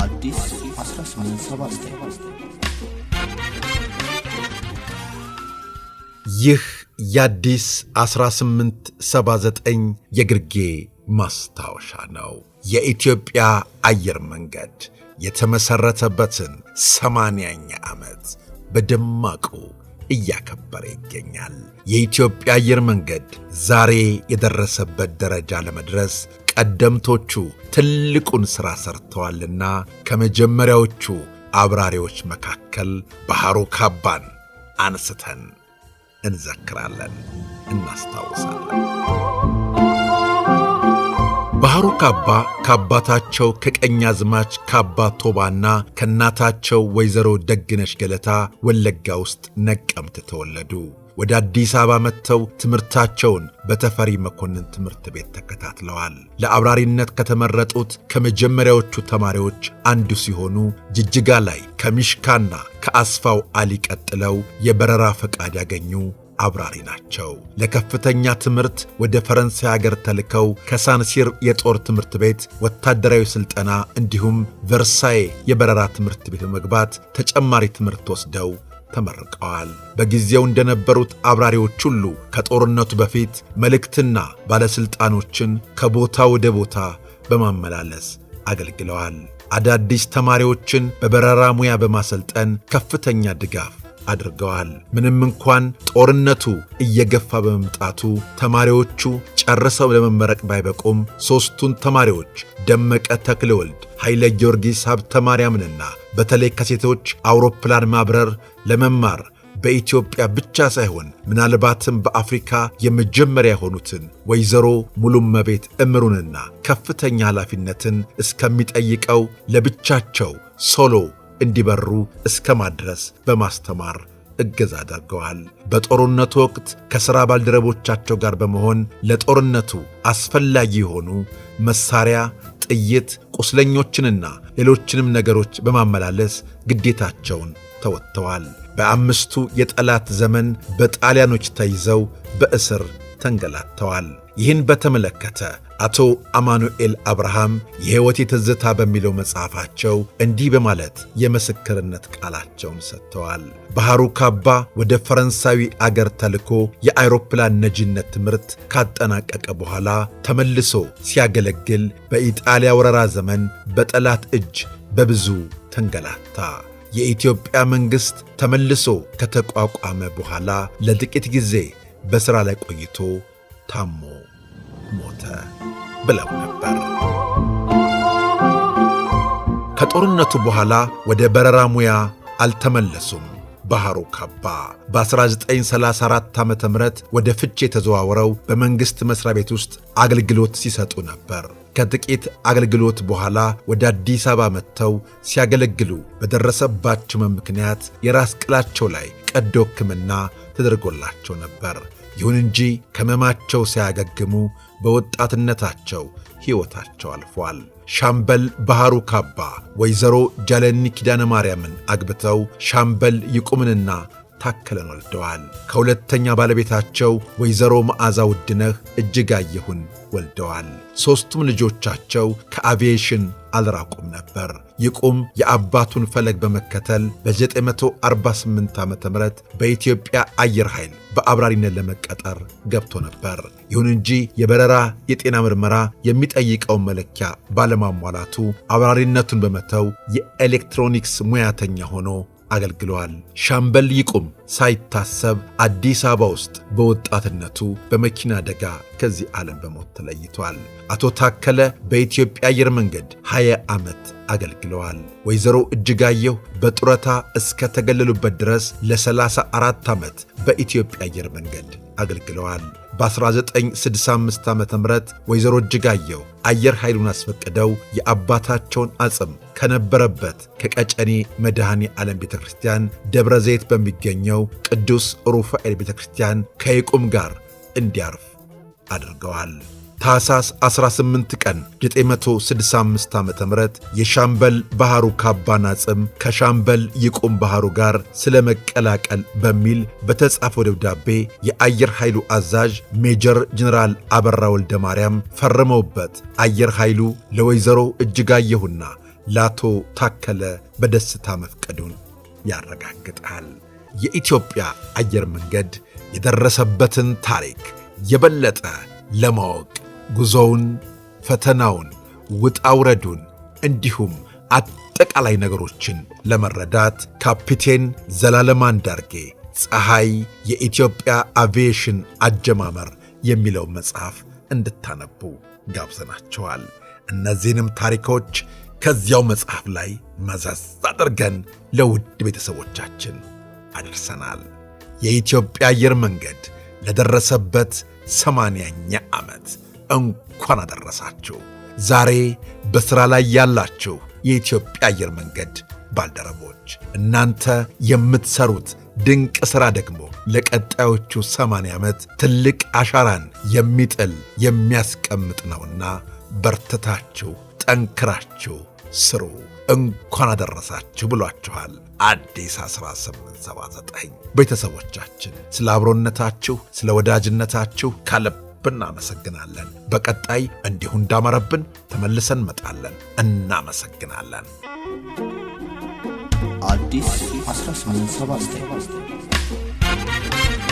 አዲስ 1879 ይህ የአዲስ 1879 የግርጌ ማስታወሻ ነው። የኢትዮጵያ አየር መንገድ የተመሰረተበትን 80ኛ ዓመት በደማቁ እያከበረ ይገኛል። የኢትዮጵያ አየር መንገድ ዛሬ የደረሰበት ደረጃ ለመድረስ ቀደምቶቹ ትልቁን ሥራ ሰርተዋልና ከመጀመሪያዎቹ አብራሪዎች መካከል ባህሩ ካባን አንስተን እንዘክራለን፣ እናስታውሳለን። ባህሩ ካባ ከአባታቸው ከቀኛዝማች ካባ ቶባና ከእናታቸው ወይዘሮ ደግነሽ ገለታ ወለጋ ውስጥ ነቀምት ተወለዱ። ወደ አዲስ አበባ መጥተው ትምህርታቸውን በተፈሪ መኮንን ትምህርት ቤት ተከታትለዋል። ለአብራሪነት ከተመረጡት ከመጀመሪያዎቹ ተማሪዎች አንዱ ሲሆኑ ጅጅጋ ላይ ከሚሽካና ከአስፋው አሊ ቀጥለው የበረራ ፈቃድ ያገኙ አብራሪ ናቸው። ለከፍተኛ ትምህርት ወደ ፈረንሳይ ሀገር ተልከው ከሳንሲር የጦር ትምህርት ቤት ወታደራዊ ሥልጠና እንዲሁም ቨርሳይ የበረራ ትምህርት ቤት በመግባት ተጨማሪ ትምህርት ወስደው ተመርቀዋል። በጊዜው እንደነበሩት አብራሪዎች ሁሉ ከጦርነቱ በፊት መልእክትና ባለሥልጣኖችን ከቦታ ወደ ቦታ በማመላለስ አገልግለዋል። አዳዲስ ተማሪዎችን በበረራ ሙያ በማሰልጠን ከፍተኛ ድጋፍ አድርገዋል። ምንም እንኳን ጦርነቱ እየገፋ በመምጣቱ ተማሪዎቹ ጨርሰው ለመመረቅ ባይበቁም ሦስቱን ተማሪዎች ደመቀ ተክለወልድ፣ ኃይለ ጊዮርጊስ ሀብተ ማርያምንና በተለይ ከሴቶች አውሮፕላን ማብረር ለመማር በኢትዮጵያ ብቻ ሳይሆን ምናልባትም በአፍሪካ የመጀመሪያ የሆኑትን ወይዘሮ ሙሉመቤት እምሩንና ከፍተኛ ኃላፊነትን እስከሚጠይቀው ለብቻቸው ሶሎ እንዲበሩ እስከ ማድረስ በማስተማር እገዛ አድርገዋል። በጦርነቱ ወቅት ከሥራ ባልደረቦቻቸው ጋር በመሆን ለጦርነቱ አስፈላጊ የሆኑ መሳሪያ፣ ጥይት፣ ቁስለኞችንና ሌሎችንም ነገሮች በማመላለስ ግዴታቸውን ተወጥተዋል። በአምስቱ የጠላት ዘመን በጣሊያኖች ተይዘው በእስር ተንገላተዋል። ይህን በተመለከተ አቶ አማኑኤል አብርሃም የሕይወቴ ትዝታ በሚለው መጽሐፋቸው እንዲህ በማለት የምስክርነት ቃላቸውን ሰጥተዋል። ባህሩ ካባ ወደ ፈረንሳዊ አገር ተልኮ የአውሮፕላን ነጂነት ትምህርት ካጠናቀቀ በኋላ ተመልሶ ሲያገለግል በኢጣሊያ ወረራ ዘመን በጠላት እጅ በብዙ ተንገላታ። የኢትዮጵያ መንግሥት ተመልሶ ከተቋቋመ በኋላ ለጥቂት ጊዜ በሥራ ላይ ቆይቶ ታሞ ሞተ ብለው ነበር። ከጦርነቱ በኋላ ወደ በረራ ሙያ አልተመለሱም። ባህሩ ካባ በ1934 ዓ.ም ወደ ፍቼ ተዘዋውረው በመንግሥት መሥሪያ ቤት ውስጥ አገልግሎት ሲሰጡ ነበር። ከጥቂት አገልግሎት በኋላ ወደ አዲስ አበባ መጥተው ሲያገለግሉ በደረሰባቸው ምክንያት የራስ ቅላቸው ላይ ቀዶ ሕክምና ተደርጎላቸው ነበር። ይሁን እንጂ ከሕመማቸው ሳያገግሙ በወጣትነታቸው ሕይወታቸው አልፏል። ሻምበል ባህሩ ካባ ወይዘሮ ጃለኒ ኪዳነ ማርያምን አግብተው ሻምበል ይቁምንና ታከለን ወልደዋል። ከሁለተኛ ባለቤታቸው ወይዘሮ መዓዛ ውድነህ እጅጋየሁን ወልደዋል። ሦስቱም ልጆቻቸው ከአቪዬሽን አልራቁም ነበር። ይቁም የአባቱን ፈለግ በመከተል በ948 ዓ.ም በኢትዮጵያ አየር ኃይል በአብራሪነት ለመቀጠር ገብቶ ነበር። ይሁን እንጂ የበረራ የጤና ምርመራ የሚጠይቀውን መለኪያ ባለማሟላቱ አብራሪነቱን በመተው የኤሌክትሮኒክስ ሙያተኛ ሆኖ አገልግለዋል። ሻምበል ይቁም ሳይታሰብ አዲስ አበባ ውስጥ በወጣትነቱ በመኪና አደጋ ከዚህ ዓለም በሞት ተለይቷል። አቶ ታከለ በኢትዮጵያ አየር መንገድ 20 ዓመት አገልግለዋል። ወይዘሮ እጅጋየሁ በጡረታ እስከ ተገለሉበት ድረስ ለ34 ዓመት በኢትዮጵያ አየር መንገድ አገልግለዋል። በ1965 ዓ.ም ወይዘሮ እጅጋየሁ አየር ኃይሉን አስፈቅደው የአባታቸውን አጽም ከነበረበት ከቀጨኔ መድኃኔ ዓለም ቤተ ክርስቲያን ደብረ ዘይት በሚገኘው ቅዱስ ሩፋኤል ቤተ ክርስቲያን ከይቁም ጋር እንዲያርፍ አድርገዋል። ታኅሳስ 18 ቀን 965 ዓ.ም የሻምበል ባህሩ ካባን አጽም ከሻምበል ይቁም ባህሩ ጋር ስለ መቀላቀል በሚል በተጻፈው ደብዳቤ የአየር ኃይሉ አዛዥ ሜጀር ጀነራል አበራ ወልደ ማርያም ፈርመውበት አየር ኃይሉ ለወይዘሮ እጅጋየሁና ለአቶ ታከለ በደስታ መፍቀዱን ያረጋግጣል። የኢትዮጵያ አየር መንገድ የደረሰበትን ታሪክ የበለጠ ለማወቅ ጉዞውን፣ ፈተናውን፣ ውጣውረዱን እንዲሁም አጠቃላይ ነገሮችን ለመረዳት ካፒቴን ዘላለም አንዳርጌ ፀሐይ የኢትዮጵያ አቪዬሽን አጀማመር የሚለው መጽሐፍ እንድታነቡ ጋብዘናቸዋል። እነዚህንም ታሪኮች ከዚያው መጽሐፍ ላይ መዘዝ አድርገን ለውድ ቤተሰቦቻችን አድርሰናል። የኢትዮጵያ አየር መንገድ ለደረሰበት 80ኛ ዓመት እንኳን አደረሳችሁ። ዛሬ በሥራ ላይ ያላችሁ የኢትዮጵያ አየር መንገድ ባልደረቦች እናንተ የምትሰሩት ድንቅ ሥራ ደግሞ ለቀጣዮቹ 80 ዓመት ትልቅ አሻራን የሚጥል የሚያስቀምጥ ነውና በርትታችሁ ጠንክራችሁ ስሩ። እንኳን አደረሳችሁ ብሏችኋል አዲስ 1879። ቤተሰቦቻችን ስለ አብሮነታችሁ፣ ስለ ወዳጅነታችሁ ከልብ እናመሰግናለን። በቀጣይ እንዲሁ እንዳማረብን ተመልሰን መጣለን። እናመሰግናለን። አዲስ 1879